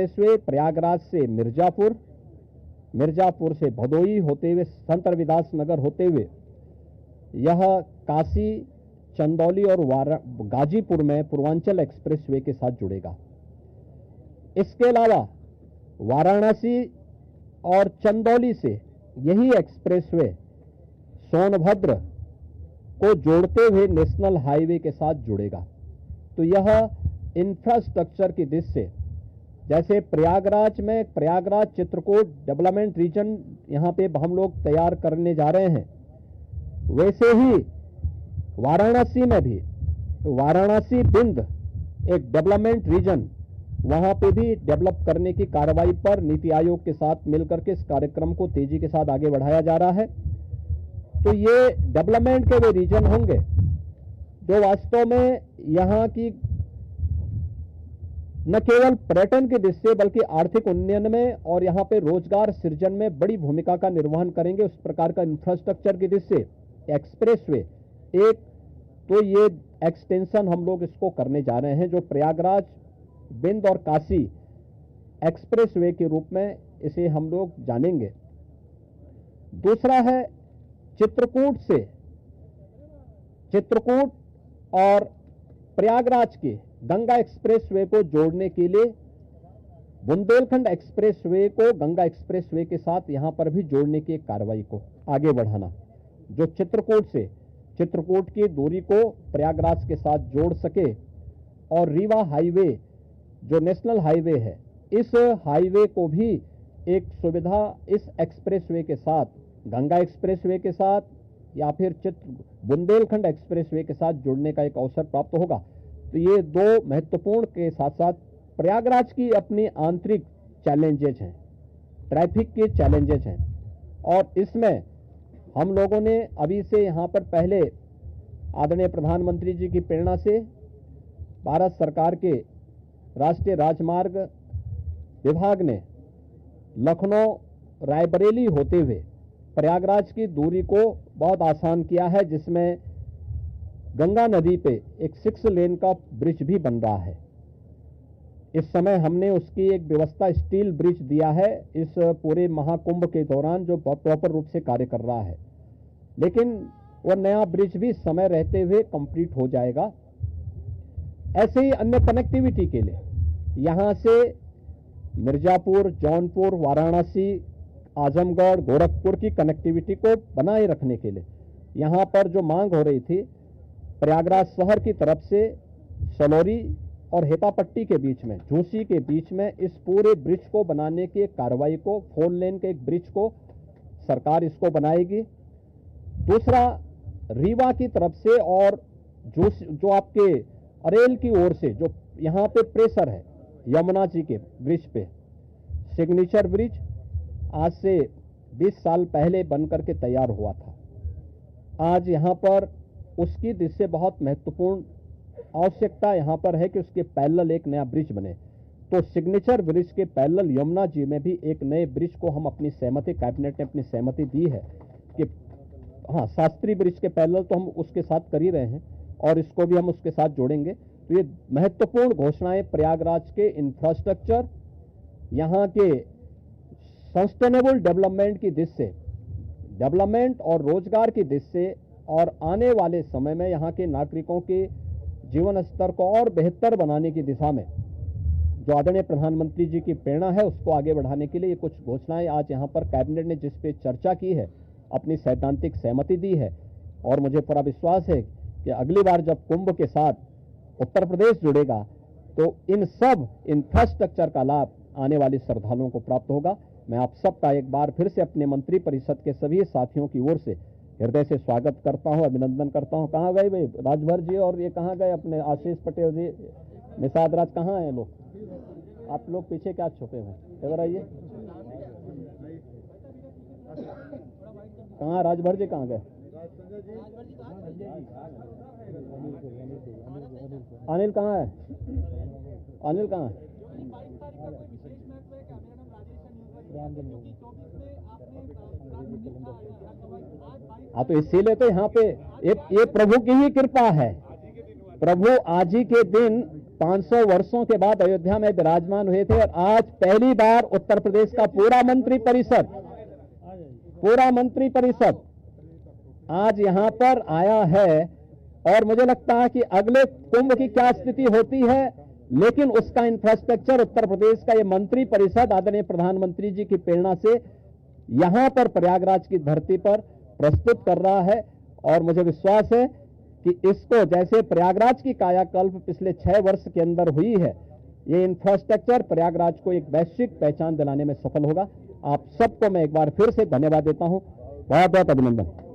Expressway Prayagraj से मिर्जापुर, मिर्जापुर से भदोई होते हुए संत रविदास नगर होते हुए यह काशी, चंदौली और गाजीपुर में पूर्वांचल एक्सप्रेसवे के साथ जुड़ेगा। इसके अलावा वाराणसी और चंदौली से यही एक्सप्रेसवे सोनभद्र को जोड़ते हुए नेशनल हाईवे के साथ जुड़ेगा। तो यह इंफ्रास्ट्रक्चर की दृष्टि से, जैसे प्रयागराज में प्रयागराज चित्रकूट डेवलपमेंट रीजन यहां पे हम लोग तैयार करने जा रहे हैं, वैसे ही वाराणसी में भी वाराणसी बिंद एक डेवलपमेंट रीजन वहां पे भी डेवलप करने की कार्रवाई पर नीति आयोग के साथ मिलकर के इस कार्यक्रम को तेजी के साथ आगे बढ़ाया जा रहा है। तो ये डेवलपमेंट के वे रीजन होंगे जो वास्तव में यहां की न केवल पर्यटन की दृष्टि से बल्कि आर्थिक उन्नयन में और यहां पे रोजगार सृजन में बड़ी भूमिका का निर्वहन करेंगे। उस प्रकार का इंफ्रास्ट्रक्चर की दृष्टि से एक्सप्रेसवे एक, तो ये एक्सटेंशन हम लोग इसको करने जा रहे हैं जो प्रयागराज, बिंद और काशी एक्सप्रेसवे के रूप में इसे हम लोग जानेंगे। दूसरा है चित्रकूट से, चित्रकूट और प्रयागराज के गंगा एक्सप्रेसवे को जोड़ने के लिए बुंदेलखंड एक्सप्रेसवे को गंगा एक्सप्रेसवे के साथ यहां पर भी जोड़ने की एक कार्रवाई को आगे बढ़ाना, जो चित्रकूट की दूरी को प्रयागराज के साथ जोड़ सके और रीवा हाईवे जो नेशनल हाईवे है, इस हाईवे को भी एक सुविधा इस एक्सप्रेसवे के साथ, गंगा एक्सप्रेसवे के साथ या फिर बुंदेलखंड एक्सप्रेसवे के साथ जुड़ने का एक अवसर प्राप्त होगा। तो ये दो महत्वपूर्ण के साथ साथ प्रयागराज की अपनी आंतरिक चैलेंजेज हैं, ट्रैफिक के चैलेंजेज हैं, और इसमें हम लोगों ने अभी से यहाँ पर पहले आदरणीय प्रधानमंत्री जी की प्रेरणा से भारत सरकार के राष्ट्रीय राजमार्ग विभाग ने लखनऊ रायबरेली होते हुए प्रयागराज की दूरी को बहुत आसान किया है, जिसमें गंगा नदी पे एक 6 लेन का ब्रिज भी बन रहा है। इस समय हमने उसकी एक व्यवस्था स्टील ब्रिज दिया है इस पूरे महाकुंभ के दौरान, जो प्रॉपर रूप से कार्य कर रहा है, लेकिन वह नया ब्रिज भी समय रहते हुए कंप्लीट हो जाएगा। ऐसे ही अन्य कनेक्टिविटी के लिए यहां से मिर्जापुर, जौनपुर, वाराणसी, आजमगढ़, गोरखपुर की कनेक्टिविटी को बनाए रखने के लिए यहां पर जो मांग हो रही थी प्रयागराज शहर की तरफ से सलौरी और हेतापट्टी के बीच में, झूसी के बीच में इस पूरे ब्रिज को बनाने की एक कार्रवाई को, 4 लेन के एक ब्रिज को सरकार इसको बनाएगी। दूसरा रीवा की तरफ से और जो आपके अरेल की ओर से जो यहाँ पे प्रेशर है यमुना जी के ब्रिज पे, सिग्नेचर ब्रिज आज से 20 साल पहले बनकर के तैयार हुआ था। आज यहाँ पर उसकी दृष्टि से बहुत महत्वपूर्ण आवश्यकता यहाँ पर है कि उसके पैरेलल एक नया ब्रिज बने। तो सिग्नेचर ब्रिज के पैरेलल यमुना जी में भी एक नए ब्रिज को हम अपनी सहमति, कैबिनेट ने अपनी सहमति दी है कि हाँ, शास्त्री ब्रिज के पैरेलल तो हम उसके साथ कर ही रहे हैं और इसको भी हम उसके साथ जोड़ेंगे। तो ये महत्वपूर्ण घोषणाएं प्रयागराज के इंफ्रास्ट्रक्चर, यहाँ के सस्टेनेबल डेवलपमेंट की दृष्टि से, डेवलपमेंट और रोजगार की दृष्टि से, और आने वाले समय में यहाँ के नागरिकों के जीवन स्तर को और बेहतर बनाने की दिशा में जो आदरणीय प्रधानमंत्री जी की प्रेरणा है उसको आगे बढ़ाने के लिए ये कुछ घोषणाएं आज यहाँ पर कैबिनेट ने जिस पे चर्चा की है, अपनी सैद्धांतिक सहमति दी है। और मुझे पूरा विश्वास है कि अगली बार जब कुंभ के साथ उत्तर प्रदेश जुड़ेगा तो इन सब इंफ्रास्ट्रक्चर का लाभ आने वाले श्रद्धालुओं को प्राप्त होगा। मैं आप सबका एक बार फिर से अपने मंत्रिपरिषद के सभी साथियों की ओर से हृदय से स्वागत करता हूं, अभिनंदन करता हूं। कहाँ गए भाई राजभर जी और ये कहाँ गए अपने आशीष पटेल जी, निषाद राज, कहाँ हैं लोग? आप लोग पीछे क्या छुपे हुए? इधर आइए। कहाँ राजभर जी कहाँ गए? अनिल कहाँ है? अनिल कहाँ है? हाँ, तो इसीलिए तो यहाँ पे ये प्रभु की ही कृपा है। प्रभु आज ही के दिन 500 वर्षों के बाद अयोध्या में विराजमान हुए थे और आज पहली बार उत्तर प्रदेश का पूरा मंत्री परिषद आज यहां पर आया है। और मुझे लगता है कि अगले कुंभ की क्या स्थिति होती है, लेकिन उसका इंफ्रास्ट्रक्चर उत्तर प्रदेश का ये मंत्री परिषद आदरणीय प्रधानमंत्री जी की प्रेरणा से यहां पर प्रयागराज की धरती पर प्रस्तुत कर रहा है। और मुझे विश्वास है कि इसको जैसे प्रयागराज की कायाकल्प पिछले 6 वर्ष के अंदर हुई है, ये इंफ्रास्ट्रक्चर प्रयागराज को एक वैश्विक पहचान दिलाने में सफल होगा। आप सबको मैं एक बार फिर से धन्यवाद देता हूं। बहुत बहुत अभिनंदन।